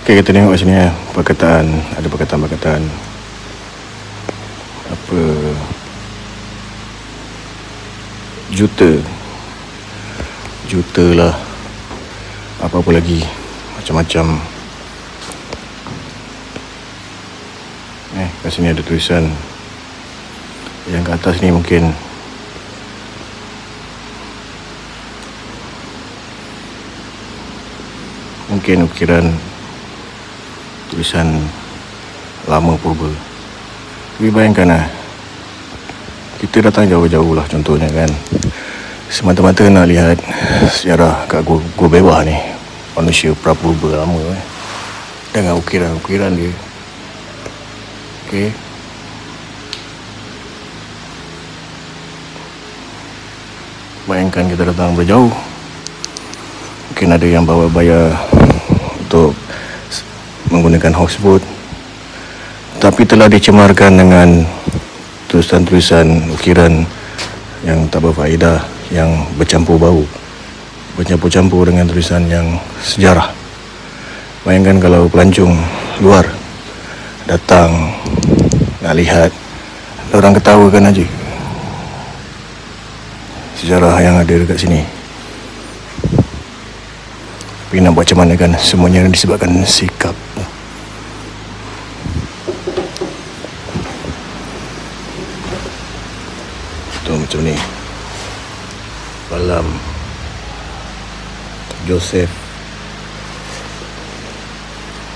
Okay, kita tengok kat sini ya. Perkataan, ada perkataan-perkataan apa, juta lah, apa-apa lagi, macam-macam. Kat sini ada tulisan. Yang kat atas ni mungkin ukiran tulisan lama purba. Tapi bayangkan lah, kita datang jauh-jauh lah contohnya kan, semata-mata nak lihat sejarah kat Gua Bebah ni, manusia prapurba lama dengan ukiran-ukiran dia. Okay, bayangkan kita datang berjauh, mungkin ada yang bawa bayar untuk menggunakan houseboat, tapi telah dicemarkan dengan tulisan-tulisan ukiran yang tak berfaedah, yang bercampur bau, bercampur-campur dengan tulisan yang sejarah. Bayangkan kalau pelancong luar datang nak lihat, orang ketawakan aja sejarah yang ada dekat sini. Tapi nak buat macam mana kan, semuanya disebabkan sikap. Tu macam ni, Balam Joseph.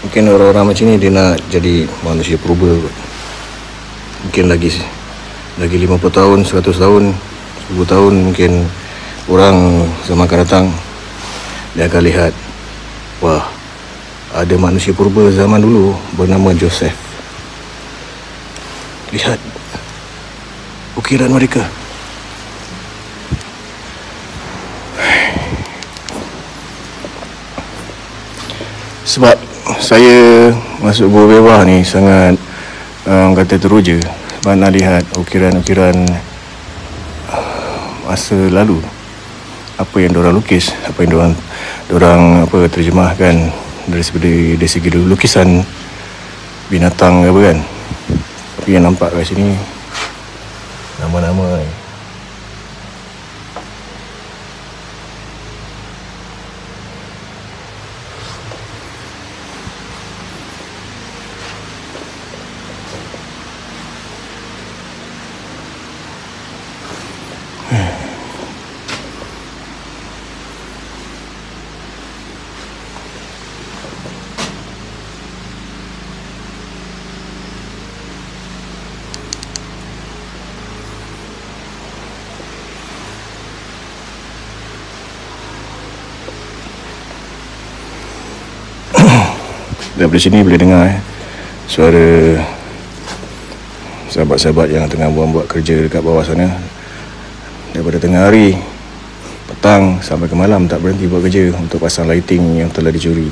Mungkin orang-orang macam ni dia nak jadi manusia purba. Mungkin lagi 50 tahun, 100 tahun, 1000 tahun, mungkin orang zaman akan datang, dia akan lihat, wah, ada manusia purba zaman dulu bernama Joseph. Lihat ukiran mereka. Sebab saya masuk Gua Bebah ni sangat kata teruja, sebab nak lihat ukiran-ukiran masa lalu, apa yang diorang lukis, apa yang diorang apa terjemahkan dari segi lukisan binatang apa kan. Tapi yang nampak kat sini nama-nama ni. Daripada sini boleh dengar suara sahabat-sahabat yang tengah buat kerja dekat bawah sana. Daripada tengah hari, petang sampai ke malam tak berhenti buat kerja untuk pasang lighting yang telah dicuri.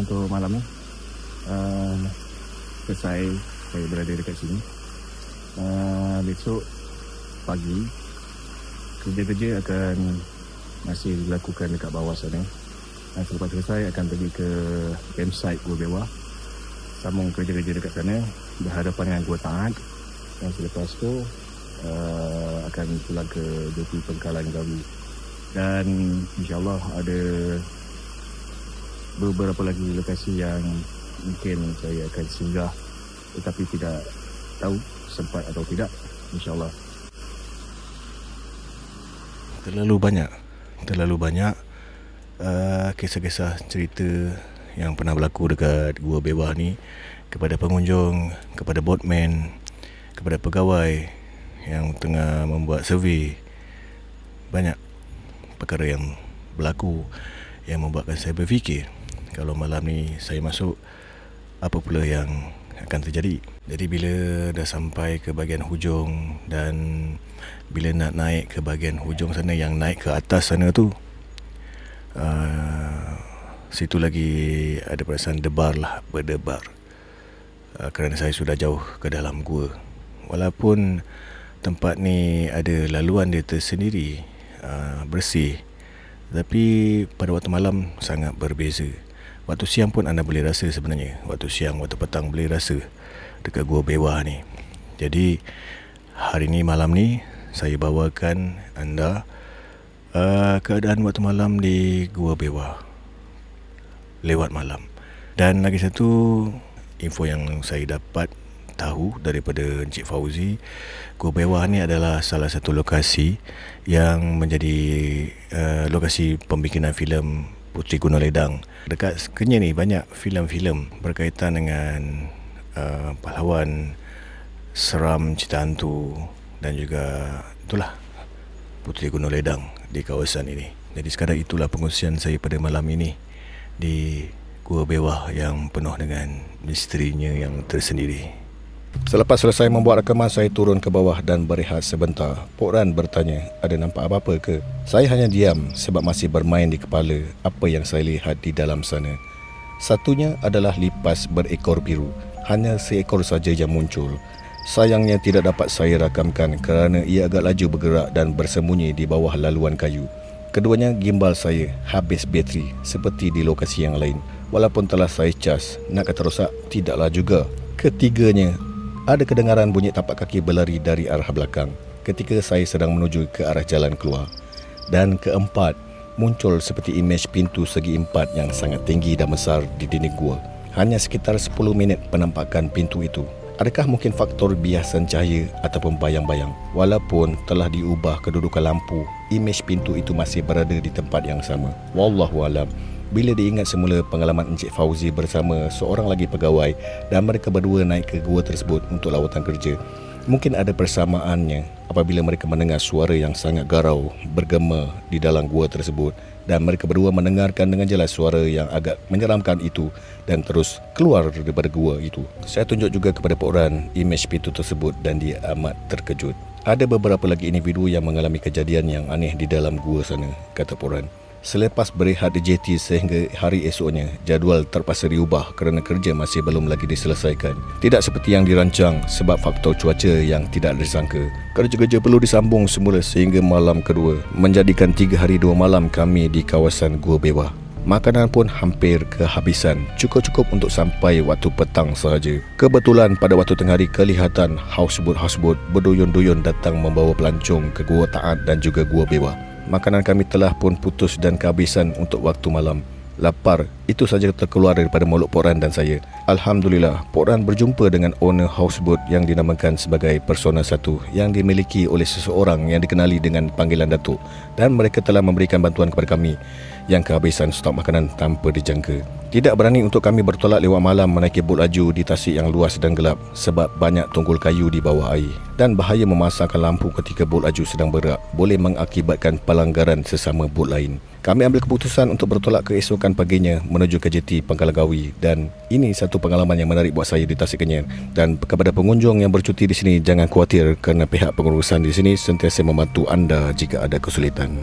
Untuk malam ni selesai saya berada dekat sini. Besok pagi kerja-kerja akan masih dilakukan dekat bawah sana. Dan selepas selesai akan pergi ke campsite Gua Bewa, sambung kerja-kerja dekat sana berhadapan dengan Gua Taat, dan selepas tu akan pulang ke Jati Pengkalan Gawi. Dan insyaAllah ada beberapa lagi lokasi yang mungkin saya akan singgah, tetapi tidak tahu sempat atau tidak, insyaAllah. Terlalu banyak kisah-kisah cerita yang pernah berlaku dekat Gua Bewa ni, kepada pengunjung, kepada boatman, kepada pegawai yang tengah membuat survey. Banyak perkara yang berlaku yang membuatkan saya berfikir, kalau malam ni saya masuk, apa pula yang akan terjadi. Jadi bila dah sampai ke bahagian hujung, dan bila nak naik ke bahagian hujung sana, yang naik ke atas sana tu, situ lagi ada perasaan berdebar, kerana saya sudah jauh ke dalam gua. Walaupun tempat ni ada laluan dia tersendiri, bersih, tapi pada waktu malam sangat berbeza. Waktu siang pun anda boleh rasa sebenarnya, waktu siang, waktu petang boleh rasa dekat Gua Bewa ni. Jadi hari ni, malam ni, saya bawakan anda keadaan waktu malam di Gua Bewa lewat malam. Dan lagi satu info yang saya dapat tahu daripada Encik Fauzi, Gua Bewa ni adalah salah satu lokasi yang menjadi lokasi pembikinan filem Puteri Gunung Ledang. Dekat Kenyir ni banyak filem-filem berkaitan dengan pahlawan seram, cerita hantu, dan juga itulah Puteri Gunung Ledang di kawasan ini. Jadi sekadar itulah pengungsian saya pada malam ini di Gua Bewa yang penuh dengan misterinya yang tersendiri. Selepas selesai membuat rakaman, saya turun ke bawah dan berehat sebentar. Pok Ran bertanya, ada nampak apa-apa ke? Saya hanya diam sebab masih bermain di kepala apa yang saya lihat di dalam sana. Satunya adalah lipas berekor biru. Hanya seekor saja yang muncul. Sayangnya tidak dapat saya rakamkan kerana ia agak laju bergerak dan bersembunyi di bawah laluan kayu. Keduanya gimbal saya habis bateri seperti di lokasi yang lain. Walaupun telah saya cas, nak kata rosak, tidaklah juga. Ketiganya, ada kedengaran bunyi tapak kaki berlari dari arah belakang ketika saya sedang menuju ke arah jalan keluar. Dan keempat, muncul seperti imej pintu segi empat yang sangat tinggi dan besar di dinding gua. Hanya sekitar 10 minit penampakan pintu itu. Adakah mungkin faktor biasan cahaya ataupun bayang-bayang? Walaupun telah diubah kedudukan lampu, imej pintu itu masih berada di tempat yang sama. Wallahualam. Bila diingat semula pengalaman Encik Fauzi bersama seorang lagi pegawai dan mereka berdua naik ke gua tersebut untuk lawatan kerja, mungkin ada persamaannya apabila mereka mendengar suara yang sangat garau bergema di dalam gua tersebut, dan mereka berdua mendengarkan dengan jelas suara yang agak menyeramkan itu dan terus keluar daripada gua itu. Saya tunjuk juga kepada Pok Ran imej pintu tersebut dan dia amat terkejut. Ada beberapa lagi individu yang mengalami kejadian yang aneh di dalam gua sana, kata Pok Ran. Selepas berehat di JT sehingga hari esoknya, jadual terpaksa diubah kerana kerja masih belum lagi diselesaikan. Tidak seperti yang dirancang sebab faktor cuaca yang tidak disangka. Kerja-kerja perlu disambung semula sehingga malam kedua, menjadikan 3 hari 2 malam kami di kawasan Gua Bewa. Makanan pun hampir kehabisan, cukup-cukup untuk sampai waktu petang sahaja. Kebetulan pada waktu tengah hari kelihatan houseboat berduyun-duyun datang membawa pelancong ke Gua Taat dan juga Gua Bewa. Makanan kami telah pun putus dan kehabisan untuk waktu malam. Lapar, itu saja terkeluar daripada mulut Pok Ran dan saya. Alhamdulillah, Pok Ran berjumpa dengan owner houseboat yang dinamakan sebagai Persona 1 yang dimiliki oleh seseorang yang dikenali dengan panggilan Datuk, dan mereka telah memberikan bantuan kepada kami yang kehabisan stok makanan tanpa dijangka. Tidak berani untuk kami bertolak lewat malam menaiki bot laju di tasik yang luas dan gelap sebab banyak tunggul kayu di bawah air, dan bahaya memasangkan lampu ketika bot laju sedang bergerak boleh mengakibatkan pelanggaran sesama bot lain. Kami ambil keputusan untuk bertolak keesokan paginya menuju ke JT Pengkalan Gawi, dan ini satu pengalaman yang menarik buat saya di Tasik Kenyir. Dan kepada pengunjung yang bercuti di sini, jangan khawatir kerana pihak pengurusan di sini sentiasa membantu anda jika ada kesulitan.